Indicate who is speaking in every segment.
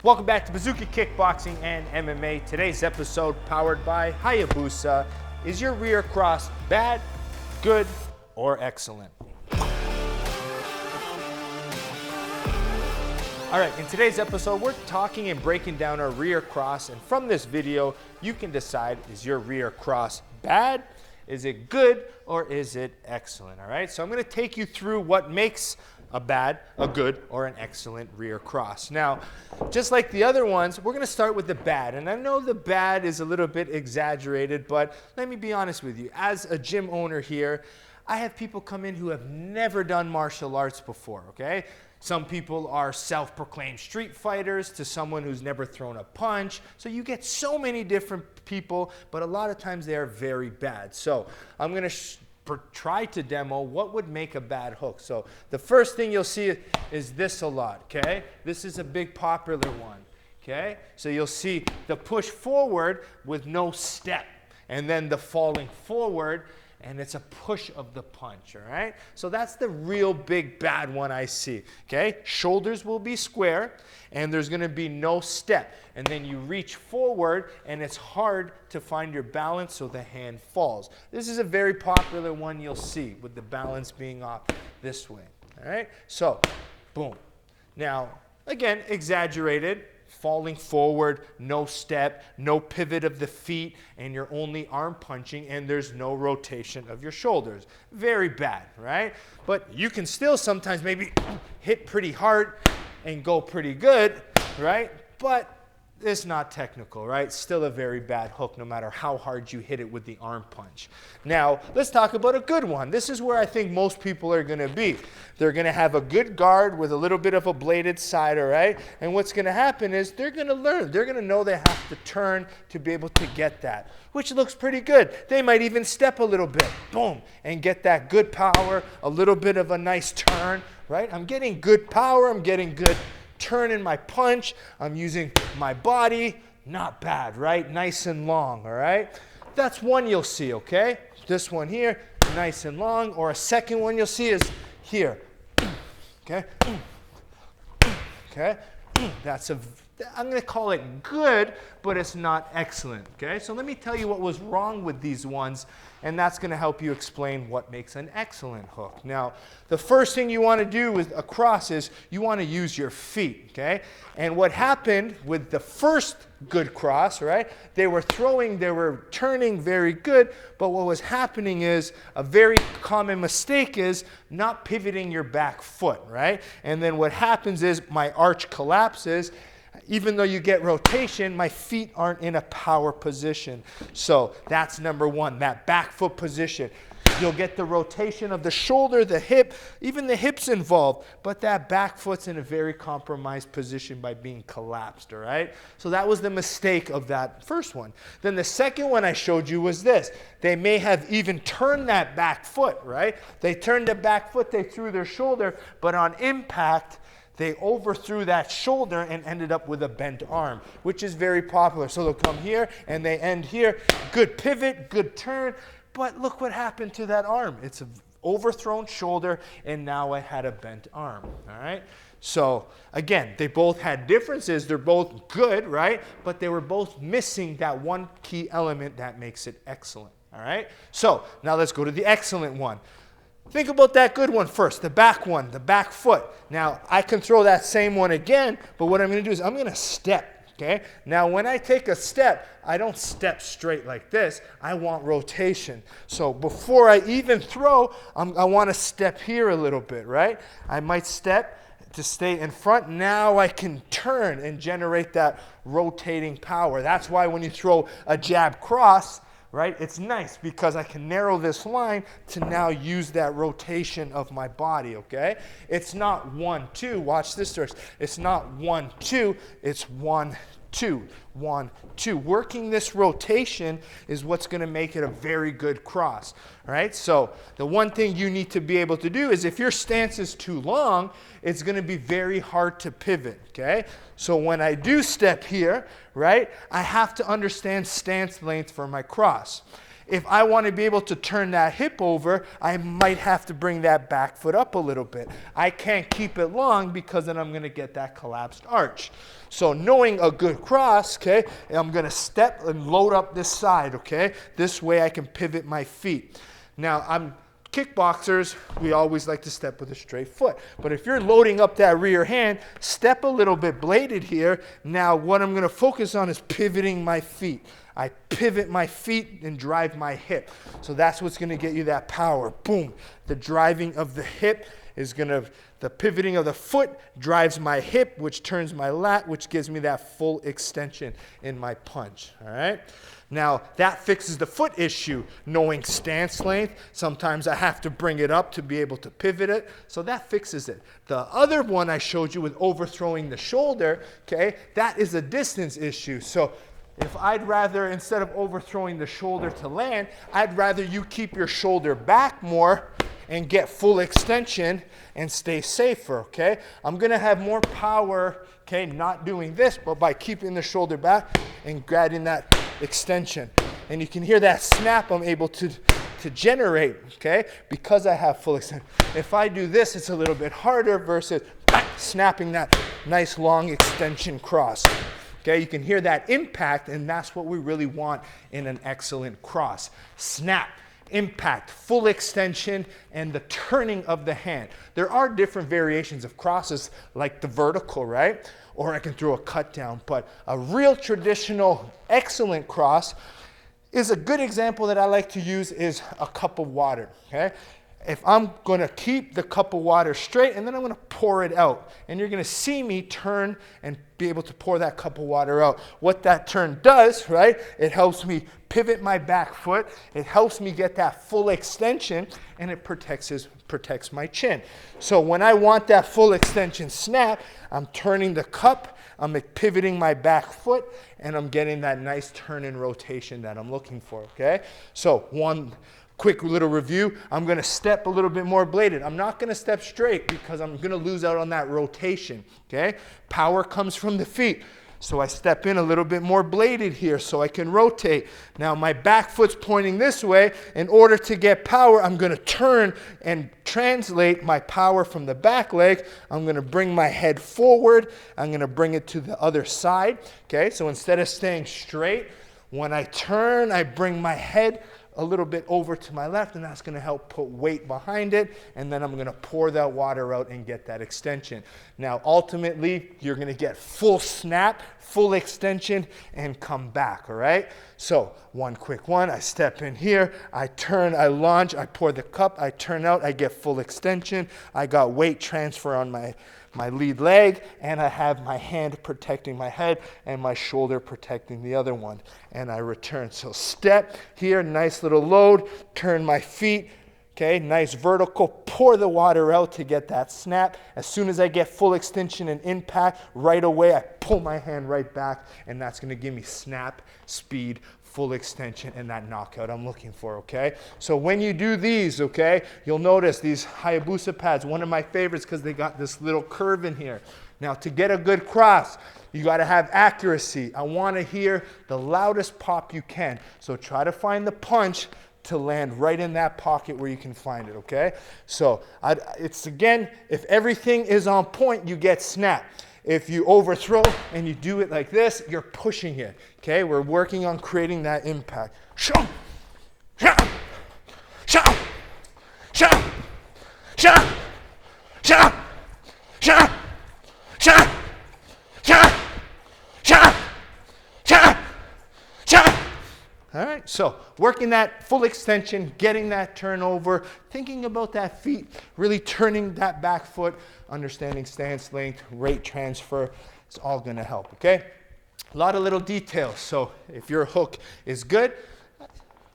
Speaker 1: Welcome back to Bazooka Kickboxing and MMA. Today's episode, powered by Hayabusa. Is your rear cross bad, good, or excellent? All right, in today's episode, we're talking and breaking down our rear cross. And from this video, you can decide, is your rear cross bad? Is it good, or is it excellent? All right, so I'm gonna take you through what makes a bad, a good, or an excellent rear cross. Now, just like the other ones, we're gonna start with the bad. And I know the bad is a little bit exaggerated, but let me be honest with you. As a gym owner here, I have people come in who have never done martial arts before, okay? Some people are self-proclaimed street fighters to someone who's never thrown a punch. So you get so many different people, but a lot of times they are very bad. So I'm gonna try to demo what would make a bad hook. So the first thing you'll see is this a lot, okay? This is a big popular one, okay? So you'll see the push forward with no step, and then the falling forward, and it's a push of the punch, all right? So that's the real big bad one I see, okay? Shoulders will be square, and there's gonna be no step. And then you reach forward, and it's hard to find your balance, so the hand falls. This is a very popular one you'll see, with the balance being off this way, all right? So, boom. Now, again, exaggerated. Falling forward, no step, no pivot of the feet, and you're only arm punching, and there's no rotation of your shoulders. Very bad, right? But you can still sometimes maybe hit pretty hard and go pretty good, right? But it's not technical, right? Still a very bad hook no matter how hard you hit it with the arm punch. Now, let's talk about a good one. This is where I think most people are gonna be. They're gonna have a good guard with a little bit of a bladed side, all right? And what's gonna happen is they're gonna learn. They're gonna know they have to turn to be able to get that, which looks pretty good. They might even step a little bit, boom, and get that good power, a little bit of a nice turn, right? I'm getting good power, I'm getting good turn in my punch, I'm using my body, not bad, right? Nice and long, all right? That's one you'll see, okay? This one here, nice and long, or a second one you'll see is here, okay? Okay, that's I'm gonna call it good, but it's not excellent, okay? So let me tell you what was wrong with these ones, and that's gonna help you explain what makes an excellent hook. Now, the first thing you wanna do with a cross is you wanna use your feet, okay? And what happened with the first good cross, right? They were turning very good, but what was happening is, a very common mistake is not pivoting your back foot, right? And then what happens is my arch collapses. Even though you get rotation, my feet aren't in a power position. So that's number one, that back foot position. You'll get the rotation of the shoulder, the hip, even the hips involved, but that back foot's in a very compromised position by being collapsed, all right? So that was the mistake of that first one. Then the second one I showed you was this. They may have even turned that back foot, right? They turned the back foot, they threw their shoulder, but on impact, they overthrew that shoulder and ended up with a bent arm, which is very popular. So they'll come here and they end here. Good pivot, good turn, but look what happened to that arm. It's an overthrown shoulder, and now I had a bent arm, all right? So again, they both had differences. They're both good, right? But they were both missing that one key element that makes it excellent, all right? So now let's go to the excellent one. Think about that good one first, the back one, the back foot. Now, I can throw that same one again, but what I'm gonna do is I'm gonna step, okay? Now, when I take a step, I don't step straight like this. I want rotation. So before I even throw, I wanna step here a little bit, right? I might step to stay in front. Now I can turn and generate that rotating power. That's why when you throw a jab cross, right? It's nice because I can narrow this line to now use that rotation of my body, okay? It's not 1-2. Watch this first. It's not 1-2. It's 1-2. 1-2. Working this rotation is what's going to make it a very good cross, all right? So the one thing you need to be able to do is, if your stance is too long, it's going to be very hard to pivot, okay? So when I do step here, right, I have to understand stance length for my cross. If I want to be able to turn that hip over, I might have to bring that back foot up a little bit. I can't keep it long because then I'm going to get that collapsed arch. So knowing a good cross, okay, I'm going to step and load up this side, okay? This way I can pivot my feet. Now, kickboxers, we always like to step with a straight foot. But if you're loading up that rear hand, step a little bit bladed here. Now, what I'm going to focus on is pivoting my feet. I pivot my feet and drive my hip. So that's what's going to get you that power. Boom. The driving of the hip is going to, the pivoting of the foot drives my hip, which turns my lat, which gives me that full extension in my punch. All right? Now, that fixes the foot issue, knowing stance length. Sometimes I have to bring it up to be able to pivot it. So that fixes it. The other one I showed you with overthrowing the shoulder, okay, that is a distance issue. So if I'd rather, instead of overthrowing the shoulder to land, I'd rather you keep your shoulder back more and get full extension and stay safer, okay? I'm going to have more power, okay, not doing this, but by keeping the shoulder back and grabbing that extension. And you can hear that snap I'm able to generate, okay, because I have full extension. If I do this, it's a little bit harder versus snapping that nice long extension cross. Okay, you can hear that impact, and that's what we really want in an excellent cross. Snap, impact, full extension, and the turning of the hand. There are different variations of crosses, like the vertical, right? Or I can throw a cut down, but a real traditional excellent cross is a good example that I like to use is a cup of water, okay? If I'm going to keep the cup of water straight, and then I'm going to pour it out. And you're going to see me turn and be able to pour that cup of water out. What that turn does, right, it helps me pivot my back foot. It helps me get that full extension, and it protects my chin. So when I want that full extension snap, I'm turning the cup, I'm pivoting my back foot, and I'm getting that nice turn and rotation that I'm looking for, okay? So one quick little review, I'm going to step a little bit more bladed. I'm not going to step straight because I'm going to lose out on that rotation, okay? Power comes from the feet. So I step in a little bit more bladed here so I can rotate. Now my back foot's pointing this way. In order to get power, I'm going to turn and translate my power from the back leg. I'm going to bring my head forward. I'm going to bring it to the other side, okay? So instead of staying straight, when I turn, I bring my head a little bit over to my left, and that's going to help put weight behind it, and then I'm going to pour that water out and get that extension. Now, ultimately, you're going to get full snap, full extension, and come back, all right? So, one quick one, I step in here, I turn, I launch, I pour the cup, I turn out, I get full extension, I got weight transfer on my lead leg, and I have my hand protecting my head and my shoulder protecting the other one, and I return. So step here, nice little load, turn my feet, okay, nice vertical, pour the water out to get that snap. As soon as I get full extension and impact, right away I pull my hand right back, and that's going to give me snap, speed, full extension, and that knockout I'm looking for, okay? So when you do these, okay, you'll notice these Hayabusa pads, one of my favorites because they got this little curve in here. Now, to get a good cross, you got to have accuracy. I want to hear the loudest pop you can. So try to find the punch to land right in that pocket where you can find it, okay? So it's, again, if everything is on point, you get snap. If you overthrow and you do it like this, you're pushing it, okay? We're working on creating that impact. Shoo! Shoo! Shoo! Shoo! Shoo! Shoo! Shoo! Shoo! Shoo! Shoo! Shoo! All right, so working that full extension, getting that turnover, thinking about that feet, really turning that back foot, understanding stance length, rate transfer, it's all going to help, okay? A lot of little details. So if your hook is good,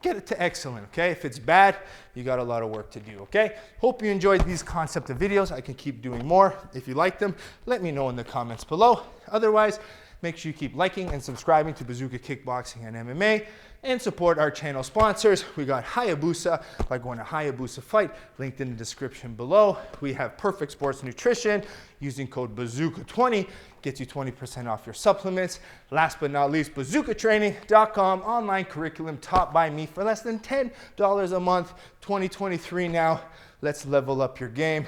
Speaker 1: get it to excellent, okay? If it's bad, you got a lot of work to do, okay? Hope you enjoyed these concept of videos. I can keep doing more. If you like them, let me know in the comments below. Otherwise, Make sure you keep liking and subscribing to Bazooka Kickboxing and MMA and support our channel sponsors. We got Hayabusa by going to Hayabusa Fight, linked in the description below. We have Perfect Sports Nutrition. Using code Bazooka20 gets you 20% off your supplements. Last but not least, bazookatraining.com, online curriculum taught by me for less than $10 a month. 2023 now. Let's level up your game.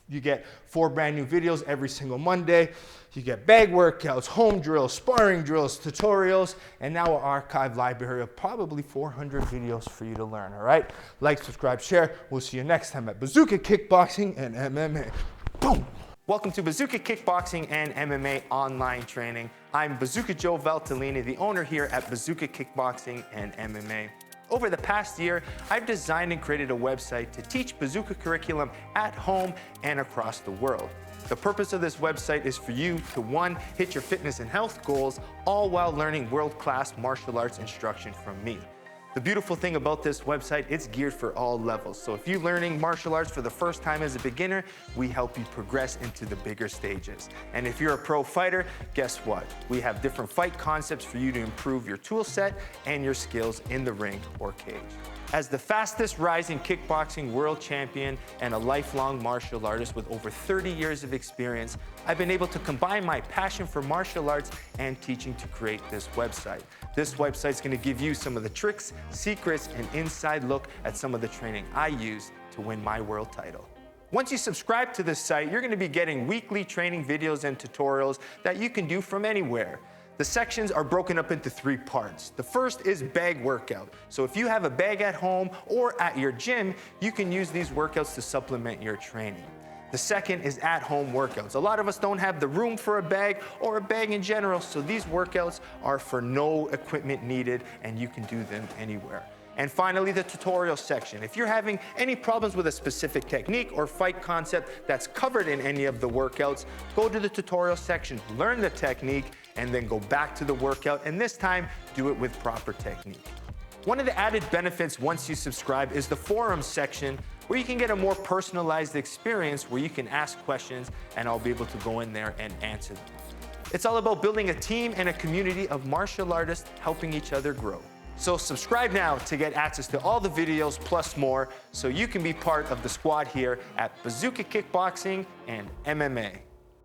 Speaker 1: You get 4 brand new videos every single Monday. You get bag workouts, home drills, sparring drills, tutorials, and now an archive library of probably 400 videos for you to learn, all right? Like, subscribe, share. We'll see you next time at Bazooka Kickboxing and MMA. Boom! Welcome to Bazooka Kickboxing and MMA online training. I'm Bazooka Joe Valtellini, the owner here at Bazooka Kickboxing and MMA. Over the past year, I've designed and created a website to teach Bazooka curriculum at home and across the world. The purpose of this website is for you to, 1, hit your fitness and health goals, all while learning world-class martial arts instruction from me. The beautiful thing about this website, it's geared for all levels. So if you're learning martial arts for the first time as a beginner, we help you progress into the bigger stages. And if you're a pro fighter, guess what? We have different fight concepts for you to improve your tool set and your skills in the ring or cage. As the fastest rising kickboxing world champion and a lifelong martial artist with over 30 years of experience, I've been able to combine my passion for martial arts and teaching to create this website. This website is going to give you some of the tricks, secrets, and inside look at some of the training I use to win my world title. Once you subscribe to this site, you're going to be getting weekly training videos and tutorials that you can do from anywhere. The sections are broken up into 3 parts. The first is bag workout. So if you have a bag at home or at your gym, you can use these workouts to supplement your training. The second is at-home workouts. A lot of us don't have the room for a bag or a bag in general, so these workouts are for no equipment needed and you can do them anywhere. And finally, the tutorial section. If you're having any problems with a specific technique or fight concept that's covered in any of the workouts, go to the tutorial section, learn the technique, and then go back to the workout, and this time, do it with proper technique. One of the added benefits once you subscribe is the forums section, where you can get a more personalized experience where you can ask questions and I'll be able to go in there and answer them. It's all about building a team and a community of martial artists helping each other grow. So subscribe now to get access to all the videos plus more so you can be part of the squad here at Bazooka Kickboxing and MMA.